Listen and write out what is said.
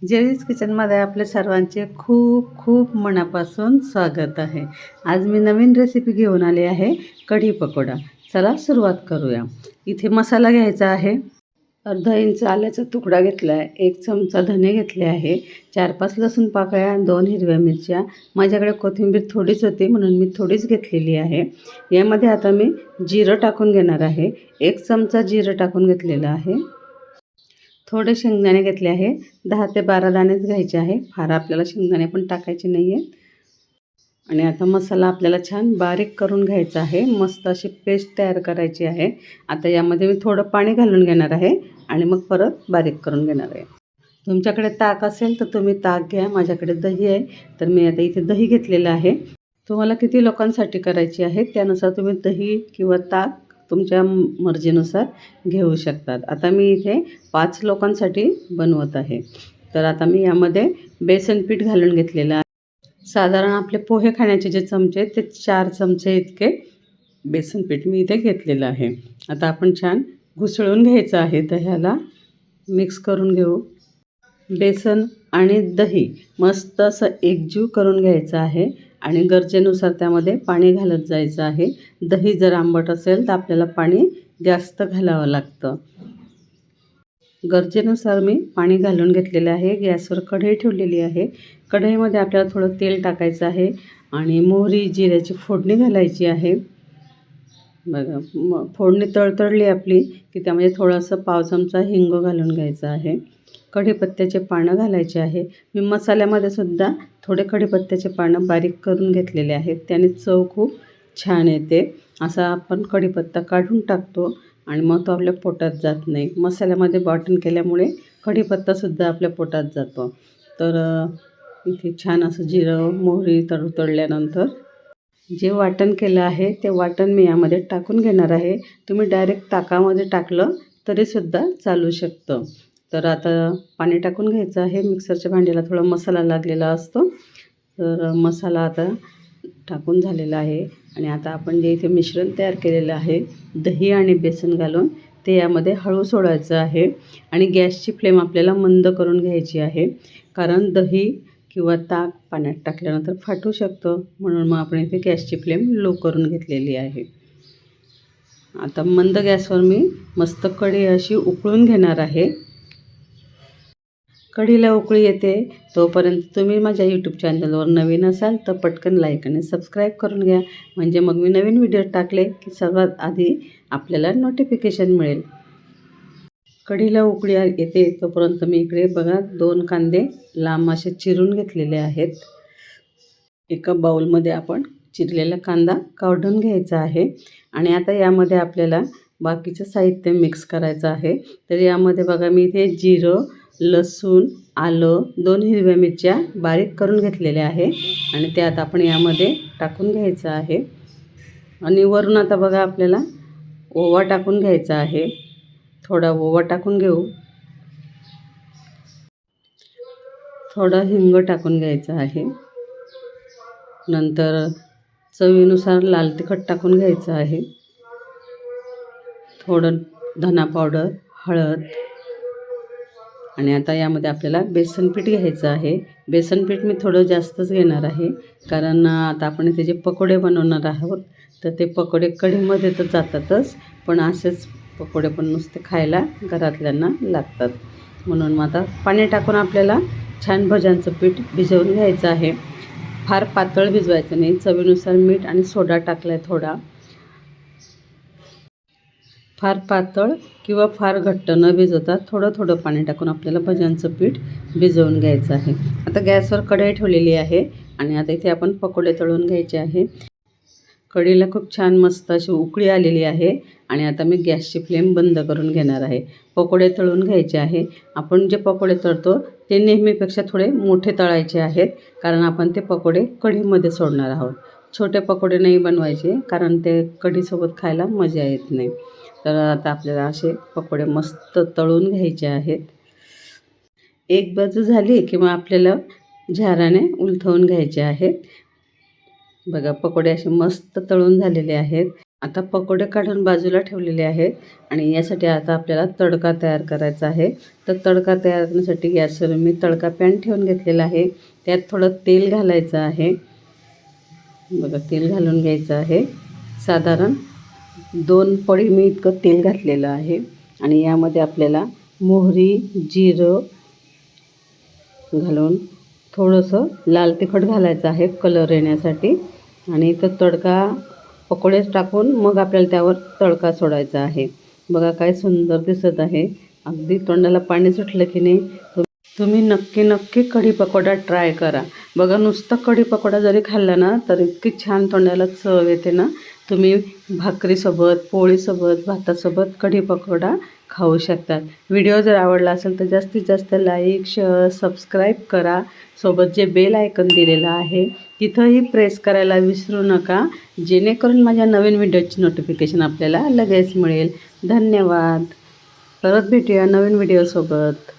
जेवीज किचनमध्ये आपल्या सर्वांचे खूप खूप मनापासून स्वागत आहे। आज मी नवीन रेसिपी घेऊन आली आहे, कढी पकोडा। चला सुरुवात करूया। इथे मसाला घ्यायचा आहे। अर्धा इंच आल्याचा तुकडा घेतला आहे, 1 चमचा धने घेतले आहे, 4-5 लसूण पाकळ्या, 2 हिरव्या मिरच्या। माझ्याकडे कोथिंबीर थोडीच होती म्हणून मी थोडीच घेतलेली आहे। यामध्ये आता मी जिरं टाकून घेणार आहे। 1 चमचा जिरं टाकून घेतलेलं आहे। थोडे शेंगदाणे घेतले आहे, 10 ते 12 दाणेच घ्यायचे आहे, फार आपल्याला शेंगदाणे पण टाकायचे नाही आहेत। आणि आता मसाला आपल्याला छान बारीक करून घ्यायचा आहे, मस्त अशी पेस्ट तयार करायची आहे। आता यामध्ये मी थोडं पाणी घालून घेणार आहे आणि मग परत बारीक करून घेणार आहे। तुमच्याकडे ताक असेल तर तुम्ही ताक घ्या, माझ्याकडे दही आहे तर मी आता इथे दही घेतलेलं आहे। तुम्हाला किती लोकांसाठी करायची आहे त्यानुसार तुम्ही दही किंवा ताक तुमच्या मर्जीनुसार घेऊ शकतात। आता मी इथे 5 लोकांसाठी बनवत आहे। तर आता मी यामध्ये बेसन पीठ घालून घेतलेलं आहे। साधारण आपले पोहे खाण्याचे जे चमचे आहेत ते 4 चमचे इतके बेसन पीठ मी इथे घेतलेलं आहे। आता आपण छान घुसळून घ्यायचं आहे, दह्याला मिक्स करून घेऊ। बेसन आणि दही मस्त असं एकजीव करून घ्यायचं आहे आणि गरजेनुसार त्यामध्ये पाणी घालत जायचं आहे। दही जर आंबट असेल तर आपल्याला पाणी जास्त घालावं लागतं। गरजेनुसार मी पाणी घालून घेतलेलं आहे। गॅसवर कढई ठेवलेली आहे। कढईमध्ये आपल्याला थोडं तेल टाकायचं आहे आणि मोहरी जिऱ्याची फोडणी घालायची आहे। बघा फोडणी तळतळली आपली की त्यामध्ये थोडंसं पाव चमचा हिंग घालून घ्यायचं आहे। कढीपत्त्याचे पानं घालायचे आहे। मी मसाल्यामध्ये सुद्धा थोडे कढीपत्त्याचे पानं बारीक करून घेतलेले आहेत, त्याने चव खूप छान येते। असा आपण कढीपत्ता काढून टाकतो आणि मग तो आपल्या पोटात जात नाही। मसाल्यामध्ये वाटण केल्यामुळे कढीपत्तासुद्धा आपल्या पोटात जातो। तर इथे छान असं जिरं मोहरी तळल्यानंतर जे वाटण केलं आहे ते वाटण मी यामध्ये टाकून घेणार आहे। तुम्ही डायरेक्ट ताकामध्ये टाकलं तरीसुद्धा चालू शकतं। तर आता पाणी टाकून घ्यायचं आहे। मिक्सरच्या भांड्याला थोडा मसाला लागलेला असतो, तर मसाला आता टाकून झालेला आहे। आणि आता आपण जे इथे मिश्रण तयार केलेलं आहे दही आणि बेसन घालून ते यामध्ये हळू सोडायचं आहे आणि गॅसची फ्लेम आपल्याला मंद करून घ्यायची आहे, कारण दही किंवा ताक पाण्यात टाकल्यानंतर फाटू शकतं, म्हणून मग आपण इथे गॅसची फ्लेम लो करून घेतलेली आहे। आता मंद गॅसवर मी मस्त कढी अशी उकळून घेणार आहे। कढीला उकळी येते तोपर्यंत तुम्ही माझ्या यूट्यूब चॅनलवर नवीन असाल तर पटकन लाईक आणि सबस्क्राईब करून घ्या, म्हणजे मग मी नवीन व्हिडिओ टाकले की सर्वात आधी आपल्याला नोटिफिकेशन मिळेल। कढीला उकळी येते तोपर्यंत मी इकडे बघा 2 कांदे लांब असे चिरून घेतलेले आहेत। एका बाउलमध्ये आपण चिरलेला कांदा काढून घ्यायचा आहे आणि आता यामध्ये आपल्याला बाकीचं साहित्य मिक्स करायचं आहे। तर यामध्ये बघा मी इथे जिरं, लसूण, आलं, 2 हिरव्या मिरच्या बारीक करून घेतलेल्या आहे आणि ते आता आपण यामध्ये टाकून घ्यायचं आहे। आणि वरून आता बघा आपल्याला ओवा टाकून घ्यायचा आहे। थोडा ओवा टाकून घेऊ, थोडा हिंग टाकून घ्यायचा आहे, नंतर चवीनुसार लाल तिखट टाकून घ्यायचं आहे, थोडं धना पावडर, हळद। आणि आता यामध्ये आपल्याला बेसन पीठ घ्यायचं आहे। बेसन पीठ मी थोडं जास्तच घेणार आहे, कारण आता आपण इथे जे पकोडे बनवणार आहोत तर ते पकोडे कढीमध्ये तर जातातच, पण असेच पकोडे पण नुसते खायला घरातल्यांना लागतात, म्हणून मग आता पाणी टाकून आपल्याला छान भज्यांचं पीठ भिजवून घ्यायचं आहे। फार पातळ भिजवायचं नाही, चवीनुसार मीठ आणि सोडा टाकला आहे थोडा। फार पातळ किंवा फार घट्ट न भिजवता थोडं थोडं पाणी टाकून आपल्याला भज्यांचं पीठ भिजवून घ्यायचं आहे। आता गॅसवर कढई ठेवलेली आहे आणि आता इथे आपण पकोडे तळून घ्यायचे आहे। कढीला खूप छान मस्त अशी उकळी आलेली आहे आणि आता मी गॅसची फ्लेम बंद करून घेणार आहे। पकोडे तळून घ्यायचे आहे। आपण जे पकोडे तळतो ते नेहमीपेक्षा थोडे मोठे तळायचे आहेत, कारण आपण ते पकोडे कढीमध्ये सोडणार आहोत। छोटे पकोडे नाही बनवायचे, कारण ते कढीसोबत खायला मजा येत नाही। तर आता आपल्याला असे पकोडे मस्त तळून घ्यायचे आहेत। एक बाजू झाली की मग आपल्याला झाराने उलथवून घ्यायचे आहेत। बघा पकोडे असे मस्त तळून झालेले आहेत। आता पकोडे काढून बाजूला ठेवलेले आहेत आणि यासाठी आता आपल्याला तडका तयार करायचा आहे. तर तडका तयार करण्यासाठी गॅसवर मी तडका पॅन ठेवून घेतलेला आहे. त्यात थोडं तेल घालायचं आहे. बघा, तेल घालून घ्यायचं आहे. साधारण 2 पळी मी इतकं तेल घातलेलं आहे आणि यामध्ये आपल्याला मोहरी, जिरं घालून थोडंसं लाल तिखट घालायचं आहे कलर येण्यासाठी आणि तो तडका पकोडेच टाकून मग आपल्याला त्यावर तडका सोडायचा आहे. बघा काय सुंदर दिसत आहे. अगदी तोंडाला पाणी सुटलं की नाही. तुम्ही नक्की कढी पकोडा ट्राय करा. बघा, नुसतं कढी पकोडा जरी खाल्ला ना तर इतकी छान तोंडाला चव येते ना. तुम्ही भाकरीसोबत, पोळीसोबत, भातासोबत कढी पकोडा खाऊ शकतात. व्हिडिओ जर आवडला असेल तर जास्तीत जास्त लाईक, शेअर, सबस्क्राईब करा. सोबत जे बेल आयकन दिलेलं आहे तिथंही प्रेस करायला विसरू नका, जेणेकरून माझ्या नवीन व्हिडिओची नोटिफिकेशन आपल्याला लगेच मिळेल. धन्यवाद. परत भेटूया नवीन व्हिडिओसोबत.